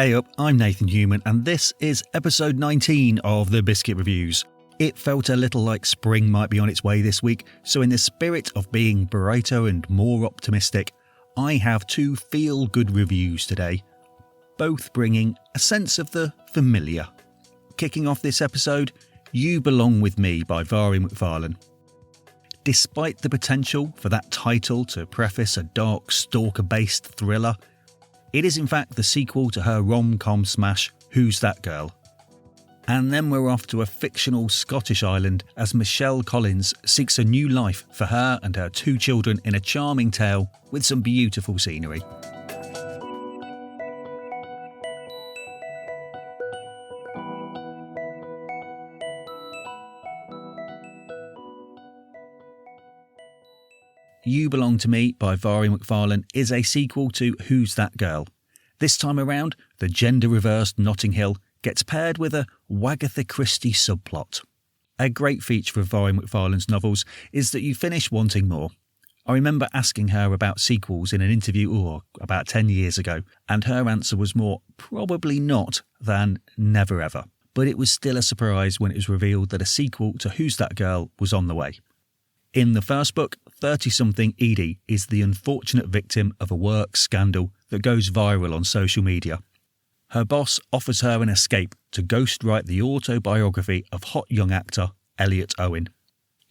Hey up, I'm Nathan Human and this is episode 19 of the Biscuit Reviews. It felt a little like spring might be on its way this week, so in the spirit of being brighter and more optimistic, I have two feel-good reviews today, both bringing a sense of the familiar. Kicking off this episode, You Belong With Me by Mhairi McFarlane. Despite the potential for that title to preface a dark stalker-based thriller, it is in fact the sequel to her rom-com smash, Who's That Girl? And then we're off to a fictional Scottish island as Michelle Collins seeks a new life for her and her two children in a charming tale with some beautiful scenery. You Belong to Me by Mhairi McFarlane is a sequel to Who's That Girl? This time around, the gender-reversed Notting Hill gets paired with a Wagatha Christie subplot. A great feature of Mhairi McFarlane's novels is that you finish wanting more. I remember asking her about sequels in an interview about 10 years ago, and her answer was more probably not than never ever. But it was still a surprise when it was revealed that a sequel to Who's That Girl was on the way. In the first book, 30-something Edie is the unfortunate victim of a work scandal that goes viral on social media. Her boss offers her an escape to ghostwrite the autobiography of hot young actor Elliot Owen.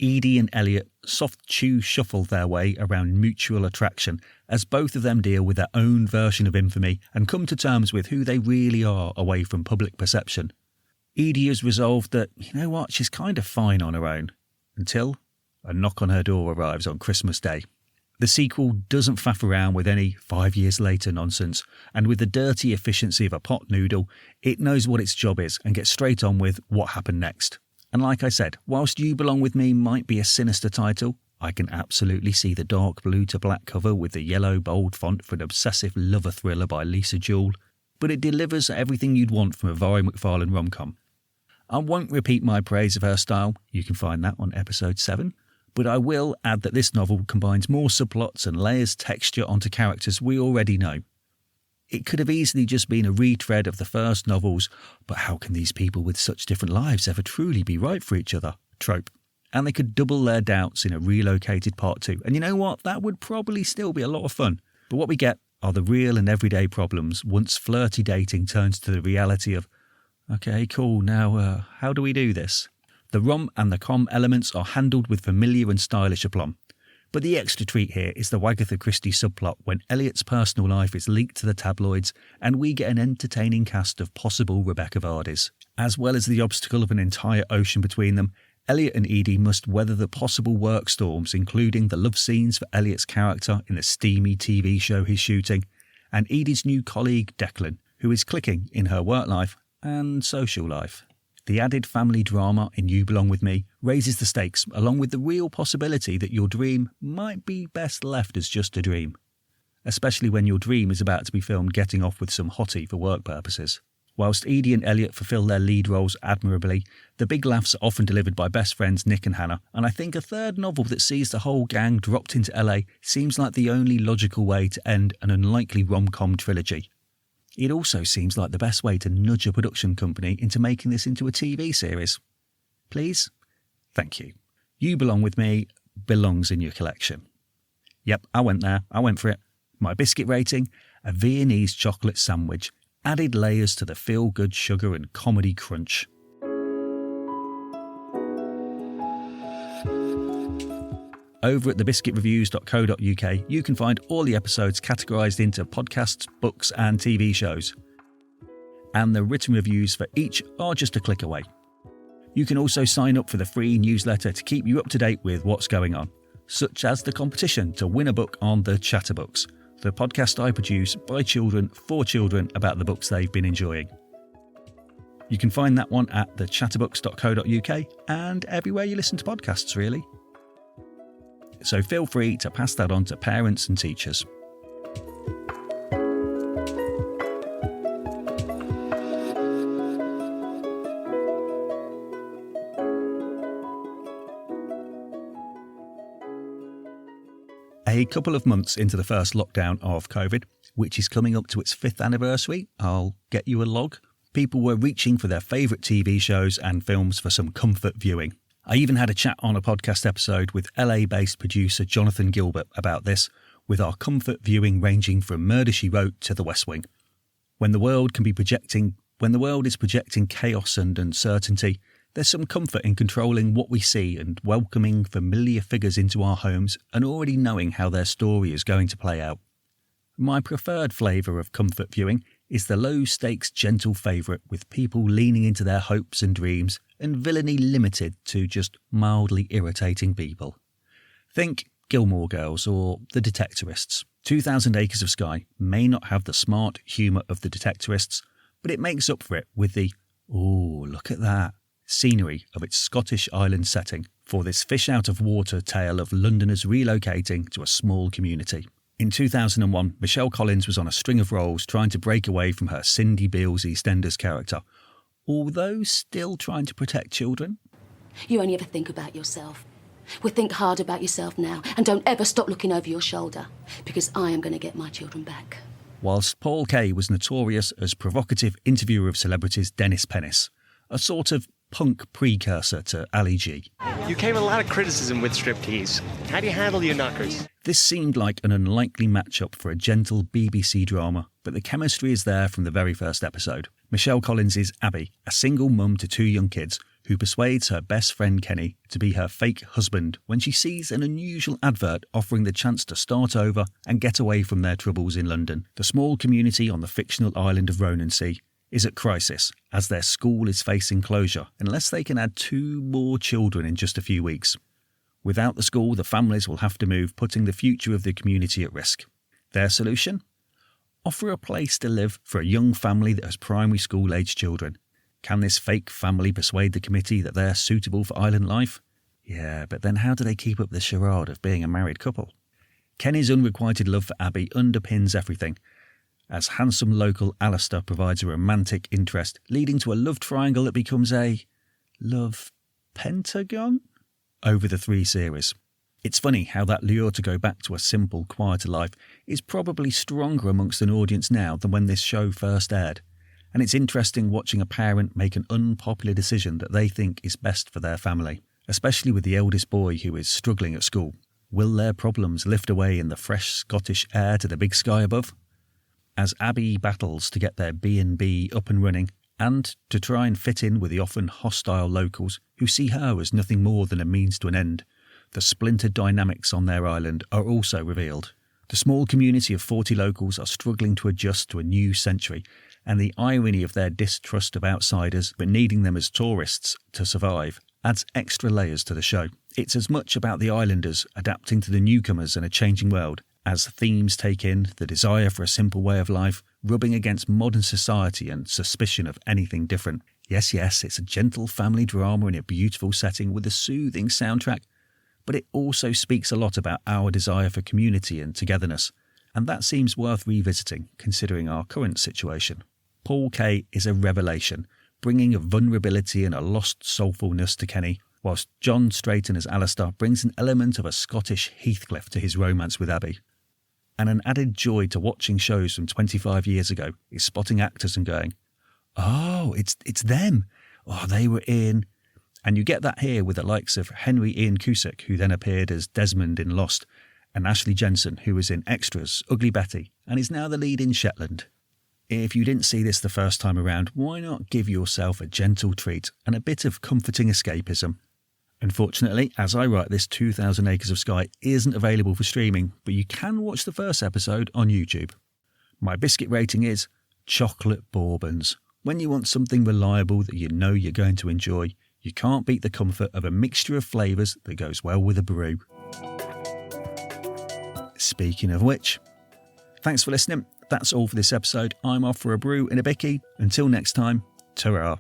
Edie and Elliot shuffle their way around mutual attraction as both of them deal with their own version of infamy and come to terms with who they really are away from public perception. Edie has resolved that, you know what, she's kind of fine on her own, until a knock on her door arrives on Christmas Day. The sequel doesn't faff around with any 5 years later nonsense, and with the dirty efficiency of a pot noodle, it knows what its job is and gets straight on with what happened next. And like I said, whilst You Belong With Me might be a sinister title, I can absolutely see the dark blue to black cover with the yellow bold font for an obsessive lover thriller by Lisa Jewell, but it delivers everything you'd want from a Mhairi McFarlane rom-com. I won't repeat my praise of her style, you can find that on episode 7. But I will add that this novel combines more subplots and layers texture onto characters we already know. It could have easily just been a retread of the first novels, but how can these people with such different lives ever truly be right for each other? Trope. And they could double their doubts in a relocated part 2. And you know what? That would probably still be a lot of fun. But what we get are the real and everyday problems once flirty dating turns to the reality of, okay, cool, now how do we do this? The rom and the com elements are handled with familiar and stylish aplomb. But the extra treat here is the Wagatha Christie subplot when Elliot's personal life is leaked to the tabloids and we get an entertaining cast of possible Rebecca Vardys. As well as the obstacle of an entire ocean between them, Elliot and Edie must weather the possible work storms, including the love scenes for Elliot's character in the steamy TV show he's shooting, and Edie's new colleague Declan, who is clicking in her work life and social life. The added family drama in You Belong With Me raises the stakes, along with the real possibility that your dream might be best left as just a dream. Especially when your dream is about to be filmed getting off with some hottie for work purposes. Whilst Edie and Elliot fulfil their lead roles admirably, the big laughs are often delivered by best friends Nick and Hannah, and I think a third novel that sees the whole gang dropped into LA seems like the only logical way to end an unlikely rom-com trilogy. It also seems like the best way to nudge a production company into making this into a TV series. Please? Thank you. You Belong With Me belongs in your collection. Yep, I went there. I went for it. My biscuit rating, a Viennese chocolate sandwich, added layers to the feel-good sugar and comedy crunch. Over at thebiscuitreviews.co.uk, you can find all the episodes categorised into podcasts, books and TV shows. And the written reviews for each are just a click away. You can also sign up for the free newsletter to keep you up to date with what's going on, such as the competition to win a book on The Chatterbooks, the podcast I produce by children for children about the books they've been enjoying. You can find that one at thechatterbooks.co.uk and everywhere you listen to podcasts, really. So feel free to pass that on to parents and teachers. A couple of months into the first lockdown of COVID, which is coming up to its 5th anniversary, I'll get you a log, people were reaching for their favourite TV shows and films for some comfort viewing. I even had a chat on a podcast episode with LA-based producer Jonathan Gilbert about this, with our comfort viewing ranging from Murder, She Wrote to The West Wing. When the world is projecting chaos and uncertainty, there's some comfort in controlling what we see and welcoming familiar figures into our homes and already knowing how their story is going to play out. My preferred flavour of comfort viewing is the low-stakes gentle favourite with people leaning into their hopes and dreams and villainy limited to just mildly irritating people. Think Gilmore Girls or The Detectorists. 2,000 Acres of Sky may not have the smart humour of The Detectorists, but it makes up for it with the, "ooh, look at that," scenery of its Scottish island setting for this fish-out-of-water tale of Londoners relocating to a small community. In 2001, Michelle Collins was on a string of roles trying to break away from her Cindy Beale's EastEnders character, although still trying to protect children. You only ever think about yourself. Well, think hard about yourself now, and don't ever stop looking over your shoulder, because I am going to get my children back. Whilst Paul Kaye was notorious as provocative interviewer of celebrities Dennis Pennis, a sort of punk precursor to Ali G. You came with a lot of criticism with striptease. How do you handle your knockers? This seemed like an unlikely matchup for a gentle BBC drama, but the chemistry is there from the very first episode. Michelle Collins is Abby, a single mum to 2 young kids, who persuades her best friend Kenny to be her fake husband when she sees an unusual advert offering the chance to start over and get away from their troubles in London. The small community on the fictional island of Ronansay is at crisis as their school is facing closure unless they can add 2 more children in just a few weeks. Without the school, the families will have to move, putting the future of the community at risk. Their solution? Offer a place to live for a young family that has primary school-aged children. Can this fake family persuade the committee that they're suitable for island life? Yeah, but then how do they keep up the charade of being a married couple? Kenny's unrequited love for Abby underpins everything, as handsome local Alistair provides a romantic interest, leading to a love triangle that becomes a love pentagon over the 3 series. It's funny how that lure to go back to a simple, quieter life is probably stronger amongst an audience now than when this show first aired. And it's interesting watching a parent make an unpopular decision that they think is best for their family, especially with the eldest boy who is struggling at school. Will their problems lift away in the fresh Scottish air to the big sky above? As Abby battles to get their B&B up and running and to try and fit in with the often hostile locals who see her as nothing more than a means to an end, the splintered dynamics on their island are also revealed. The small community of 40 locals are struggling to adjust to a new century, and the irony of their distrust of outsiders but needing them as tourists to survive adds extra layers to the show. It's as much about the islanders adapting to the newcomers in a changing world as themes take in the desire for a simple way of life, rubbing against modern society and suspicion of anything different. Yes, it's a gentle family drama in a beautiful setting with a soothing soundtrack, but it also speaks a lot about our desire for community and togetherness, and that seems worth revisiting considering our current situation. Paul Kaye is a revelation, bringing a vulnerability and a lost soulfulness to Kenny, whilst John Strayton as Alistair brings an element of a Scottish Heathcliff to his romance with Abby. And an added joy to watching shows from 25 years ago is spotting actors and going, "Oh, it's them. Oh, they were in..." And you get that here with the likes of Henry Ian Cusack, who then appeared as Desmond in Lost, and Ashley Jensen, who was in Extras, Ugly Betty, and is now the lead in Shetland. If you didn't see this the first time around, why not give yourself a gentle treat and a bit of comforting escapism? Unfortunately, as I write this, 2,000 Acres of Sky isn't available for streaming, but you can watch the first episode on YouTube. My biscuit rating is chocolate bourbons. When you want something reliable that you know you're going to enjoy, you can't beat the comfort of a mixture of flavours that goes well with a brew. Speaking of which, thanks for listening. That's all for this episode. I'm off for a brew in a bicky. Until next time, ta-ra.